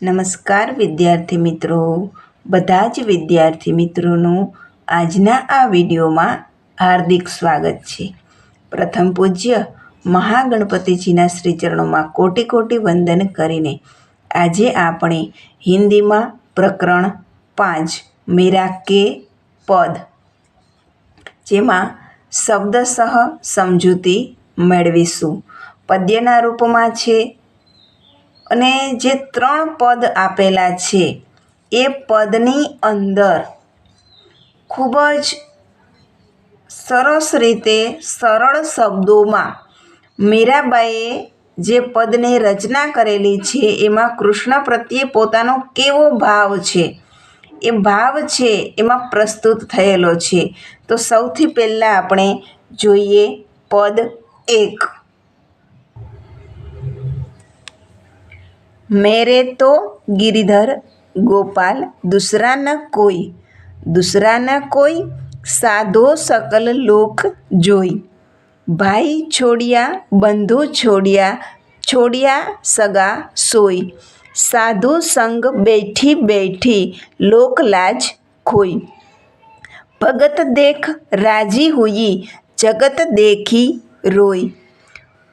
નમસ્કાર વિદ્યાર્થી મિત્રો, બધા જ વિદ્યાર્થી મિત્રોનું આજના આ વિડીયોમાં હાર્દિક સ્વાગત છે. પ્રથમ પૂજ્ય મહાગણપતિજીના શ્રીચરણોમાં કોટી કોટી વંદન કરીને આજે આપણે હિન્દીમાં પ્રકરણ 5 મેરા કે પદ, જેમાં શબ્દશઃ સમજૂતી મેળવીશું. પદ્યના રૂપમાં છે અને જે 3 પદ આપેલા છે એ પદની અંદર ખૂબ જ સરસ રીતે સરળ શબ્દોમાં મીરાબાઈએ જે પદની રચના કરેલી છે એમાં કૃષ્ણ પ્રત્યે પોતાનો કેવો ભાવ છે એ ભાવ છે એમાં પ્રસ્તુત થયેલો છે. તો સૌથી પહેલાં આપણે જોઈએ પદ 1. मेरे तो गिरिधर गोपाल दूसरा न कोई साधो सकल लोक जोई. भाई छोड़िया बंधु छोड़िया सगा सोई. साधु संग बैठी बैठी लोक लाज खोई. भगत देख राजी हुई जगत देखी रोई.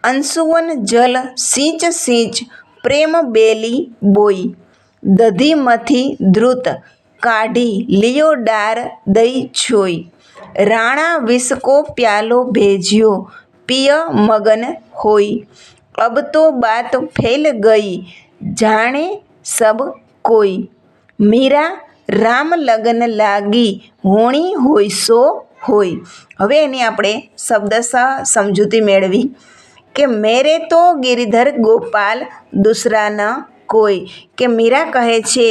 अंशुवन जल सींच सींच प्रेम बेली बोई. दधी मथी द्रुत काढ़ी लियो डार दई छोई. राणा विष को प्यालो भेजियो पिय मगन होई. अब तो बात फैल गई जाने सब कोई. मीरा राम लगन लागी होणी होई सो होई. હવે એની આપણે શબ્દશઃ સમજૂતી મેળવી કે મેરે તો ગિરિધર ગોપાલ દૂસરા ન કોઈ. કે મીરા કહે છે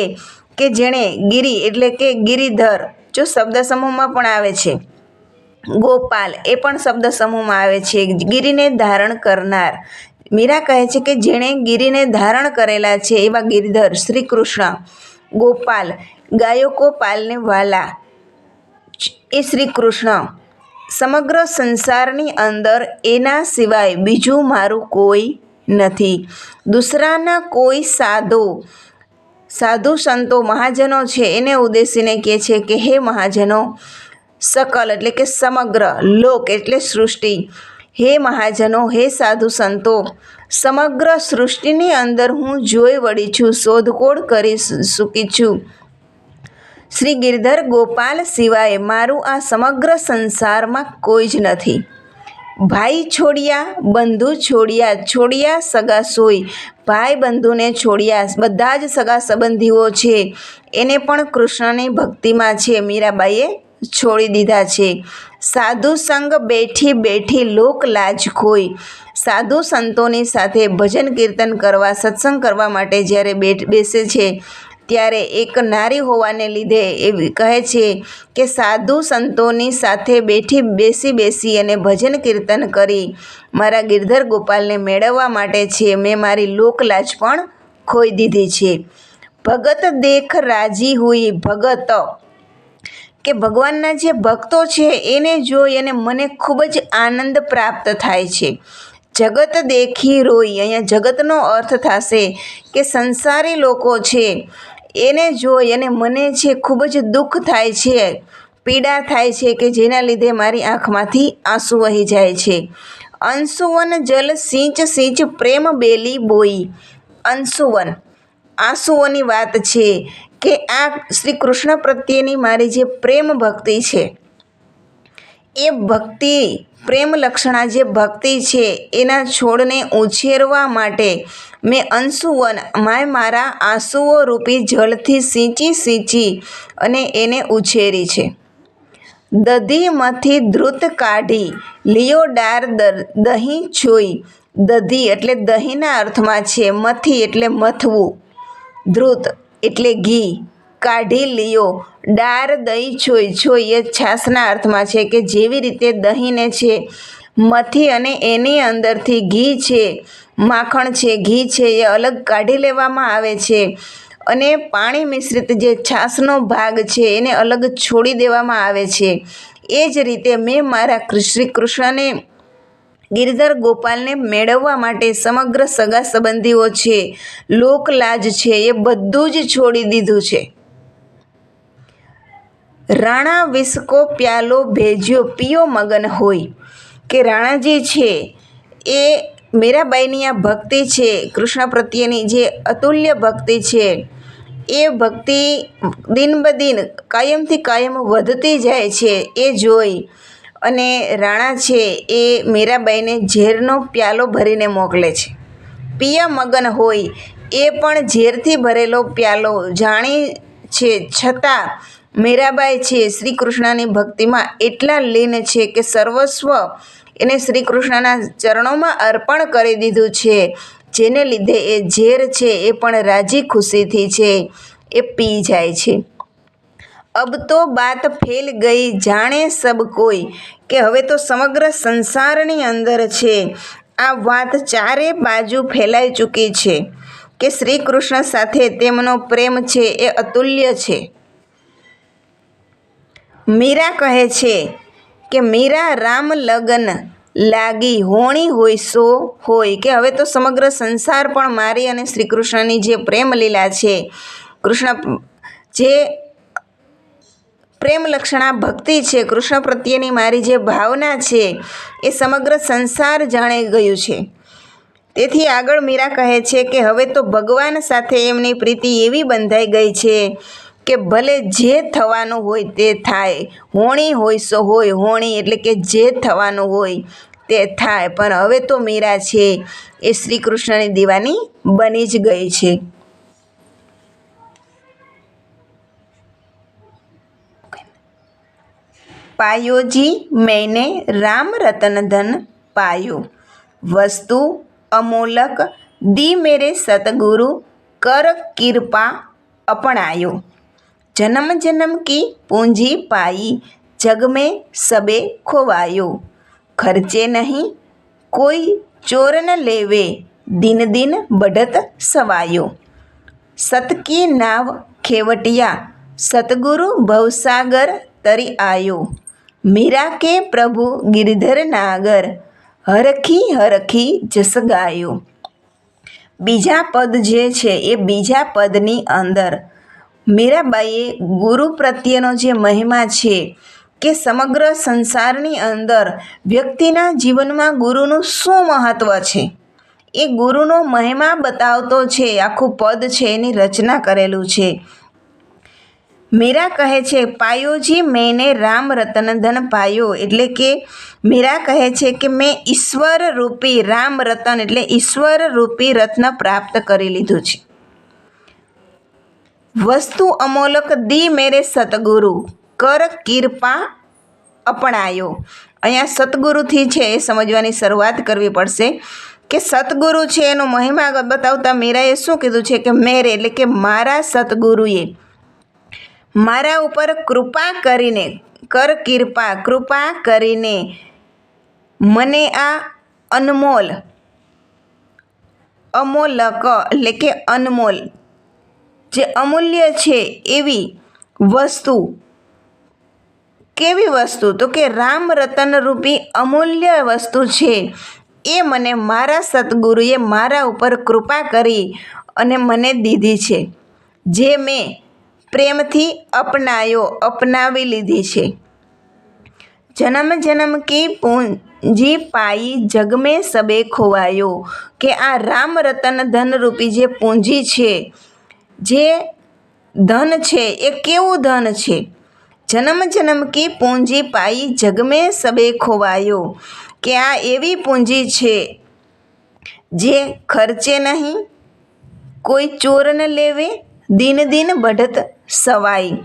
કે જેણે ગિરી એટલે કે ગિરિધર જો શબ્દ સમૂહમાં પણ આવે છે, ગોપાલ એ પણ શબ્દ સમૂહમાં આવે છે, ગિરીને ધારણ કરનાર. મીરા કહે છે કે જેણે ગિરીને ધારણ કરેલા છે એવા ગિરિધર શ્રી કૃષ્ણ, ગોપાલ ગાયો કો પાલને વાલા એ શ્રી કૃષ્ણ, સમગ્ર સંસારની અંદર એના સિવાય બીજું મારું કોઈ નથી. દૂસરાના કોઈ સાધુ સંતો મહાજનો છે એને ઉદ્દેશીને કહે છે કે હે મહાજનો, સકલ એટલે કે સમગ્ર, લોક એટલે સૃષ્ટિ, હે મહાજનો, હે સાધુ સંતો, સમગ્ર સૃષ્ટિની અંદર હું જોઈ વળી છું, શોધખોળ કરી ચૂકી છું. શ્રી ગિરધર ગોપાલ સિવાય મારું આ સમગ્ર સંસારમાં કોઈ જ નથી. ભાઈ છોડ્યા બંધુ છોડ્યા સગા સોઈ. ભાઈ બંધુને છોડ્યા, બધા જ સગા સંબંધીઓ છે એને પણ કૃષ્ણની ભક્તિમાં છે મીરાબાઈએ છોડી દીધા છે. સાધુ સંગ બેઠી બેઠી લોક લાજ ખોઈ. સાધુ સંતોની સાથે ભજન કીર્તન કરવા, સત્સંગ કરવા માટે જ્યારે બેસે છે ત્યારે એક નારી હોવાને લીધે એ કહે છે કે સાધુ સંતોની સાથે બેસી અને ભજન કીર્તન કરી મારા ગિરધર ગોપાલને મેળવવા માટે છે મેં મારી લોકલાજ પણ ખોઈ દીધી છે. ભગત દેખ રાજી હુઈ. ભગત કે ભગવાનના જે ભક્તો છે એને જોઈ અને મને ખૂબ જ આનંદ પ્રાપ્ત થાય છે. જગત દેખી રોઈ. અહીંયા જગતનો અર્થ થશે કે સંસારી લોકો છે એને જોઈ અને મને છે ખૂબ જ દુઃખ થાય છે, પીડા થાય છે કે જેના લીધે મારી આંખમાંથી આંસુ વહી જાય છે. અંશુવન જલ સિંચ સિંચ પ્રેમ બેલી બોઈ. અંશુવન આંસુઓની વાત છે કે આ શ્રી કૃષ્ણ પ્રત્યેની મારી જે પ્રેમ ભક્તિ છે એ ભક્તિ, પ્રેમ લક્ષણા જે ભક્તિ છે એના છોડને ઉછેરવા માટે મેં અંશુવન મારા આંસુઓ રૂપી જળથી સિંચી અને એને ઉછેરી છે. દધીમાંથી દ્રુત કાઢી લિયો ડાર દહીં છોઈ. દધી એટલે દહીંના અર્થમાં છે, મથી એટલે મથવું, દ્રુત એટલે ઘી, કાઢી લિયો ડાર દહીં છોઈ એ છાશના અર્થમાં છે કે જેવી રીતે દહીંને છે મથી અને એની અંદરથી ઘી છે, માખણ છે, ઘી છે એ અલગ કાઢી લેવામાં આવે છે અને પાણી મિશ્રિત જે છાશનો ભાગ છે એને અલગ છોડી દેવામાં આવે છે. એ જ રીતે મેં મારા શ્રી કૃષ્ણને ગિરધર ગોપાલને મેળવવા માટે સમગ્ર સગા સંબંધીઓ છે, લોકલાજ છે, એ બધું જ છોડી દીધું છે. રાણા વિસકો પ્યાલો ભેજ્યો પિયો મગન હોય, કે રાણાજી છે એ મીરાબાઈની આ ભક્તિ છે, કૃષ્ણ પ્રત્યેની જે અતુલ્ય ભક્તિ છે, એ ભક્તિ દિન બ દિન કાયમથી કાયમ વધતી જાય છે. એ જોઈ અને રાણા છે એ મીરાબાઈને ઝેરનો પ્યાલો ભરીને મોકલે છે. પિયા મગન હોય, એ પણ ઝેરથી ભરેલો પ્યાલો જાણી છે છતાં મીરાબાઈ છે શ્રી કૃષ્ણની ભક્તિમાં એટલા લીન છે કે સર્વસ્વ એને શ્રી કૃષ્ણના ચરણોમાં અર્પણ કરી દીધું છે, જેને લીધે એ ઝેર છે એ પણ રાજી ખુશીથી છે એ પી જાય છે. અબ તો બાત ફેલ ગઈ જાણે સબ કોઈ, કે હવે તો સમગ્ર સંસારની અંદર છે આ વાત ચારે બાજુ ફેલાઈ ચૂકી છે કે શ્રી કૃષ્ણ સાથે તેમનો પ્રેમ છે એ અતુલ્ય છે. મીરા કહે છે કે મીરા રામ લગન લાગી હોણી હોય સો હોય, કે હવે તો સમગ્ર સંસાર પણ મારી અને શ્રી કૃષ્ણની જે પ્રેમ લીલા છે, કૃષ્ણ જે પ્રેમ લક્ષણા ભક્તિ છે, કૃષ્ણ પ્રત્યેની મારી જે ભાવના છે એ સમગ્ર સંસાર જાણી ગયું છે. તેથી આગળ મીરા કહે છે કે હવે તો ભગવાન સાથે એમની પ્રીતિ એવી બંધાઈ ગઈ છે કે ભલે જે થવાનું હોય તે થાય, હોણી હોય સો હોય, હોણી એટલે કે જે થવાનું હોય તે થાય, પણ હવે તો મીરા છે એ શ્રી કૃષ્ણની દીવાની બની જ ગઈ છે. पायो जी मैंने राम रतन धन पायो, वस्तु अमोलक दी मेरे सतगुरु कर कृपा अपनायो, जन्म जन्म की पूंजी पाई जग में सबे खोवायो, खर्चे नहीं कोई चोर न लेवे दिन दिन बढ़त सवायो, सत की नाव खेवटिया सतगुरु भवसागर तरी आयो, मीरा के प्रभु गिरधर नागर हरखी हरखी जस गायो. બીજા પદ જે છે એ બીજા પદની અંદર મીરાબાઈએ ગુરુ પ્રત્યેનો જે મહિમા છે કે સમગ્ર સંસારની અંદર વ્યક્તિના જીવનમાં ગુરુનું શું મહત્ત્વ છે એ ગુરુનો મહિમા બતાવતો છે આખું પદ છે એની રચના કરેલું છે. મીરા કહે છે પાયોજી મેને રામ રતન ધન પાયો, એટલે કે મીરા કહે છે કે મેં ઈશ્વર રૂપી રામ રતન એટલે ઈશ્વર રૂપી રત્ન પ્રાપ્ત કરી લીધું છે. વસ્તુ અમોલક દી મેરે સતગુરુ કર કૃપા અપનાયો. અહીંયા સતગુરુથી છે એ સમજવાની શરૂઆત કરવી પડશે કે સતગુરુ છે એનો મહિમા બતાવતા મીરાએ શું કીધું છે કે મેરે એટલે કે મારા સતગુરુએ મારા ઉપર કૃપા કરીને, કર કૃપા કરીને મને આ અનમોલ, અમોલક એટલે કે અનમોલ જે અમૂલ્ય છે એવી વસ્તુ, કેવી વસ્તુ તો કે રામ રતન રૂપી અમૂલ્ય વસ્તુ છે એ મને મારા સતગુરુએ મારા ઉપર કૃપા કરી અને મને દીધી છે, જે મેં પ્રેમથી અપનાવી લીધી છે. જન્મ જન્મ કી પૂંજી પાઈ જગ મેં સબે ખોવાયો, કે આ રામ રતન ધન રૂપી જે પૂંજી છે, જે ધન છે એ કેવું ધન છે. જન્મ જન્મ કી પૂંજી પાઈ જગ મેં સબે ખોવાયો, કે આ એવી પૂંજી છે જે ખર્ચે નહીં, કોઈ ચોર ન લેવે, દિન દિન બઢત સવાઈ,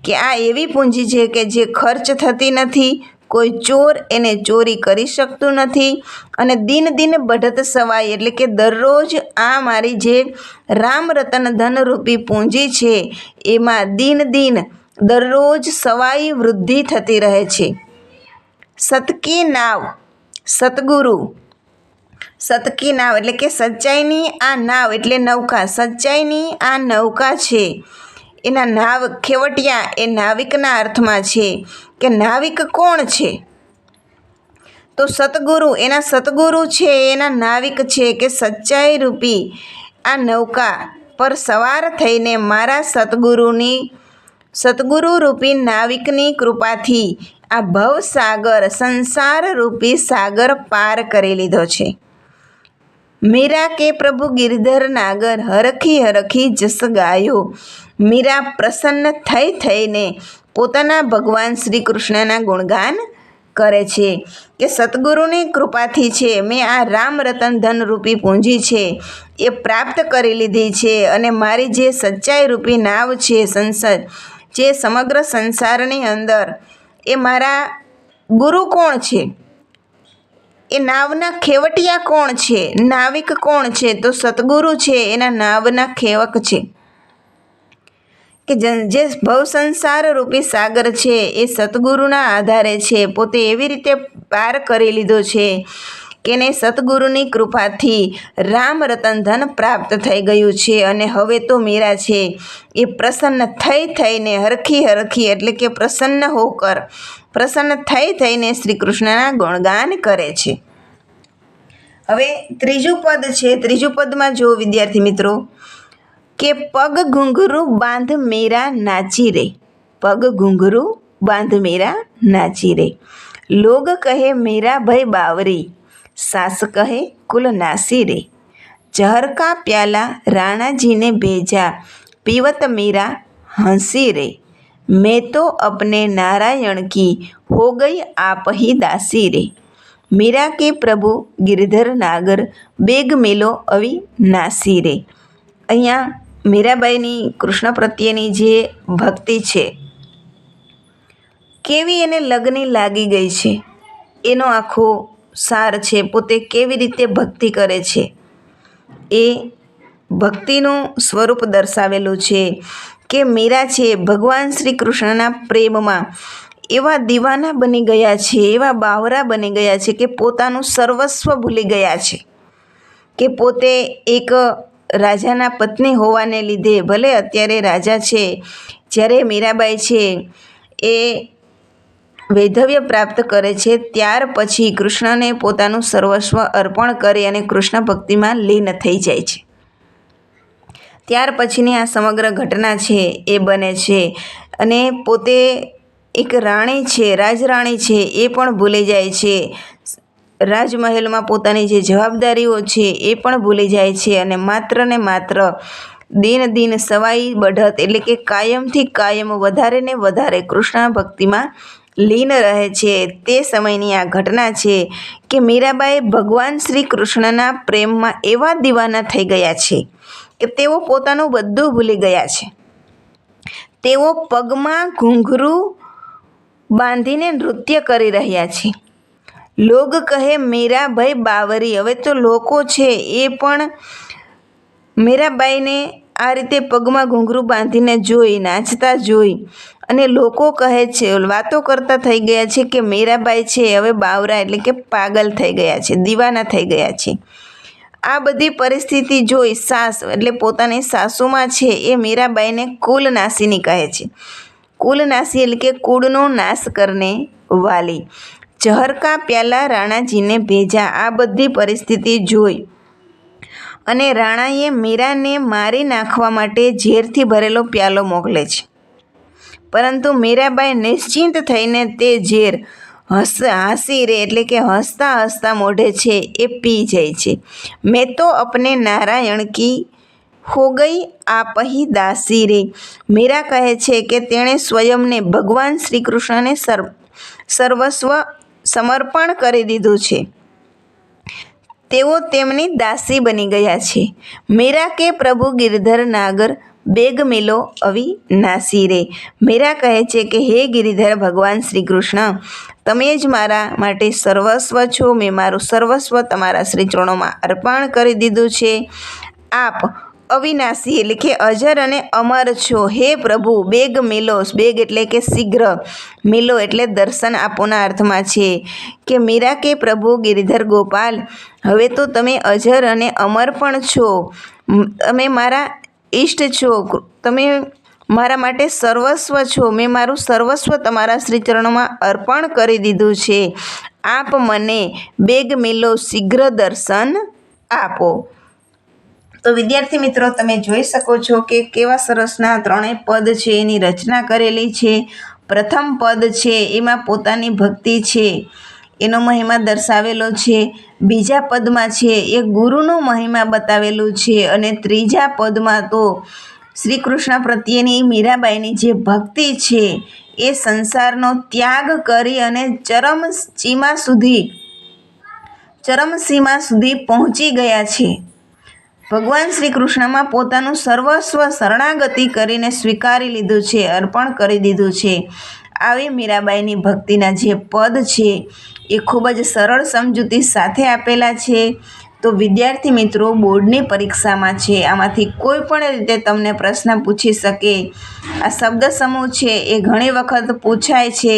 કે આ એવી પૂંજી છે કે જે ખર્ચ થતી નથી, કોઈ ચોર એને ચોરી કરી શકતું નથી, અને દિન દિન બઢત સવાઈ એટલે કે દરરોજ આ મારી જે રામ રતન ધન રૂપી પૂંજી છે એમાં દિન દિન દરરોજ સવાઈ વૃદ્ધિ થતી રહે છે. સતકી નાવ, સતગુરુ, સતકી નાવ એટલે કે સચ્ચાઈની આ નાવ એટલે નૌકા, સચ્ચાઈની આ નૌકા છે એના નાવ ખેવટિયા એ નાવિકના અર્થમાં છે કે નાવિક કોણ છે તો સતગુરુ, એના સતગુરુ છે, એના નાવિક છે કે સચ્ચાઈ રૂપી આ નૌકા પર સવાર થઈને મારા સતગુરુ રૂપી નાવિકની કૃપાથી આ ભવસાગર, સંસાર રૂપી સાગર પાર કરી લીધો છે। મીરા કે પ્રભુ ગિરધર નાગર હરખી હરખી જસ ગાયો। મીરા પ્રસન્ન થઈને પોતાના ભગવાન શ્રી કૃષ્ણના ગુણગાન કરે છે કે સતગુરુની કૃપાથી છે મેં આ રામ રતન ધન રૂપી પૂંજી છે એ પ્રાપ્ત કરી લીધી છે, અને મારી જે સચ્ચાઈ રૂપી નાવ છે, જે સમગ્ર સંસારની અંદર એ મારા ગુરુ કોણ છે, એ નાવના ખેવટિયા કોણ છે, નાવિક કોણ છે, તો સતગુરુ છે, એના નાવના ખેવક છે કે જે ભવસંસાર રૂપી સાગર છે એ સતગુરુના આધારે છે પોતે એવી રીતે પાર કરી લીધો છે કે એને સતગુરુની કૃપાથી રામ રતન ધન પ્રાપ્ત થઈ ગયું છે। અને હવે તો મીરા છે એ પ્રસન્ન થઈને હરખી એટલે કે પ્રસન્ન થઈને શ્રી કૃષ્ણના ગુણગાન કરે છે। હવે ત્રીજું પદ છે, ત્રીજું પદમાં જો વિદ્યાર્થી મિત્રો કે પગ ઘૂંઘરું બાંધ મીરા નાચી રે। પગ ઘૂંઘરું બાંધ મીરા નાચી રે। લોગ કહે મીરા ભઈ બાવરી, સાસ કહે કુલ નાસી રે। જહર કા પ્યાલા રાણાજીને भेजा, पीवत मीरा हंसी रे। मैं तो अपने नारायण की हो गई आप ही दासी रे। मीरा के प्रभु गिरधर नागर बेग मिलो અવિનાશી રે। અહીંયા મીરાબાઈની કૃષ્ણ પ્રત્યેની જે ભક્તિ છે કેવી એને લગની લાગી ગઈ છે એનો આખો સાર છે। પોતે કેવી રીતે ભક્તિ કરે છે એ ભક્તિનું સ્વરૂપ દર્શાવેલું છે કે મીરા છે ભગવાન શ્રી કૃષ્ણના પ્રેમમાં એવા દીવાના બની ગયા છે, એવા બાવરા બની ગયા છે કે પોતાનું સર્વસ્વ ભૂલી ગયા છે કે પોતે એક રાજાના પત્ની હોવાને લીધે, ભલે અત્યારે રાજા છે, જ્યારે મીરાબાઈ છે એ વૈધવ્ય પ્રાપ્ત કરે છે ત્યાર પછી કૃષ્ણને પોતાનું સર્વસ્વ અર્પણ કરી અને કૃષ્ણ ભક્તિમાં લીન થઈ જાય છે। ત્યાર પછીની આ સમગ્ર ઘટના છે એ બને છે અને પોતે એક રાણી છે, રાજરાણી છે એ પણ ભૂલી જાય છે। રાજમહેલમાં પોતાની જે જવાબદારીઓ છે એ પણ ભૂલી જાય છે અને માત્ર ને માત્ર દિન સવાઈ બઢત એટલે કે કાયમથી કાયમ વધારે ને વધારે કૃષ્ણ ભક્તિમાં લીન રહે છે। તે સમયની આ ઘટના છે કે મીરાબાઈ ભગવાન શ્રી કૃષ્ણના પ્રેમમાં એવા દીવાના થઈ ગયા છે કે તેઓ પોતાનું બધું ભૂલી ગયા છે। તેઓ પગમાં ઘૂંઘરું બાંધીને નૃત્ય કરી રહ્યા છે। લોગ કહે મીરા ભાઈ બાવરી, હવે તો લોકો છે એ પણ મીરાબાઈને આ રીતે પગમાં ઘૂંઘરું બાંધીને જોઈ, નાચતા જોઈ અને લોકો કહે છે, વાતો કરતા થઈ ગયા છે કે મીરાબાઈ છે હવે બાવરા એટલે કે પાગલ થઈ ગયા છે, દીવાના થઈ ગયા છે। આ બધી પરિસ્થિતિ જોઈ સાસ એટલે પોતાની સાસુમાં છે એ મીરાબાઈને કુલનાશીની કહે છે। કુલનાશી એટલે કે કુળનો નાશ કરને વાલી। જહર કા પ્યાલા રાણાજીને ભેજા, આ બધી પરિસ્થિતિ જોઈ અને રાણાએ મીરાને મારી નાખવા માટે ઝેરથી ભરેલો પ્યાલો મોકલે છે, પરંતુ મીરાબાઈ નિશ્ચિંત થઈને તે ઝેર હંસી રે એટલે કે હસતા મોઢે છે એ પી જાય છે। મેં તો અપને નારાયણ કી હો ગઈ આપ હી દાસી રે। મીરા કહે છે કે તેણે સ્વયંને ભગવાન શ્રી કૃષ્ણને સર્વસ્વ સમર્પણ કરી દીધું છે, તેઓ તેમની દાસી બની ગયા છે। મીરા કે પ્રભુ ગિરધર નાગર બેગ મિલો અવિનાશી રે। મીરા કહે છે કે હે ગિરિધર ભગવાન શ્રી કૃષ્ણ, તમે જ મારા માટે સર્વસ્વ છો, મેં મારું સર્વસ્વ તમારા શ્રી ચરણોમાં અર્પણ કરી દીધું છે। આપ અવિનાશી એટલે કે અજર અને અમર છો। હે પ્રભુ બેગ મિલો, બેગ એટલે કે શીઘ્ર, મિલો એટલે દર્શન આપોના અર્થમાં છે કે મીરા કે પ્રભુ ગિરિધર ગોપાલ, હવે તો તમે અજર અને અમર પણ છો, તમે મારા ઈષ્ટ છો, તમે મારા માટે સર્વસ્વ છો, મેં મારું સર્વસ્વ તમારા શ્રી ચરણોમાં અર્પણ કરી દીધું છે। આપ મને બેગ મિલો શીઘ્ર દર્શન આપો. તો વિદ્યાર્થી મિત્રો, તમે જોઈ શકો છો કે કેવા સરસના ત્રણેય પદ છે એની રચના કરેલી છે. પ્રથમ પદ છે એમાં પોતાની ભક્તિ છે એનો મહિમા દર્શાવેલો છે. બીજા પદમાં છે એ ગુરુનો મહિમા બતાવેલું છે. અને ત્રીજા પદમાં તો શ્રી કૃષ્ણ પ્રત્યેની મીરાબાઈની જે ભક્તિ છે એ સંસારનો ત્યાગ કરી અને ચરમસીમા સુધી પહોંચી ગયા છે. ભગવાન શ્રી કૃષ્ણમાં પોતાનું સર્વસ્વ શરણાગતિ કરીને સ્વીકારી લીધું છે, અર્પણ કરી દીધું છે. આવી મીરાબાઈની ભક્તિના જે પદ છે એ ખૂબ જ સરળ સમજૂતી સાથે આપેલા છે. તો વિદ્યાર્થી મિત્રો, બોર્ડની પરીક્ષામાં છે આમાંથી કોઈ પણ રીતે તમને પ્રશ્ન પૂછી શકે. આ શબ્દ સમૂહ છે એ ઘણી વખત પૂછાય છે.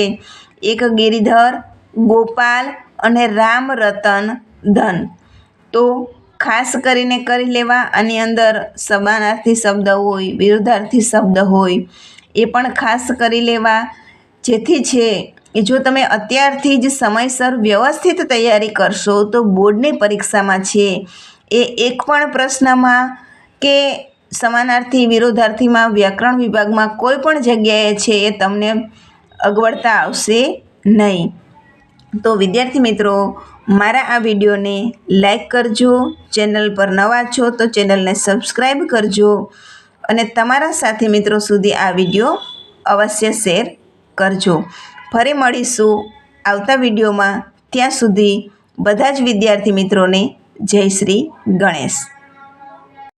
એક ગિરિધર, ગોપાલ અને રામ રતન ધન. તો ખાસ કરીને કરી લેવા. આની અંદર સમાનાર્થી શબ્દ હોય, વિરુદ્ધાર્થી શબ્દ હોય એ પણ ખાસ કરી લેવા. જેથી છે એ જો તમે અત્યારથી જ સમયસર વ્યવસ્થિત તૈયારી કરશો તો બોર્ડની પરીક્ષામાં છે એ એક પણ પ્રશ્નમાં કે સમાનાર્થી વિરોધાર્થીમાં વ્યાકરણ વિભાગમાં કોઈ પણ જગ્યાએ છે એ તમને અગવડતા આવશે નહીં. તો વિદ્યાર્થી મિત્રો, મારા આ વિડીયોને લાઈક કરજો. ચેનલ પર નવા છો તો ચેનલને સબસ્ક્રાઈબ કરજો અને તમારા સાથી મિત્રો સુધી આ વિડીયો અવશ્ય શેર કરજો. ફરી મળીશું આવતા વિડીયોમાં. ત્યાં સુધી બધા જ વિદ્યાર્થી મિત્રોને જય શ્રી ગણેશ.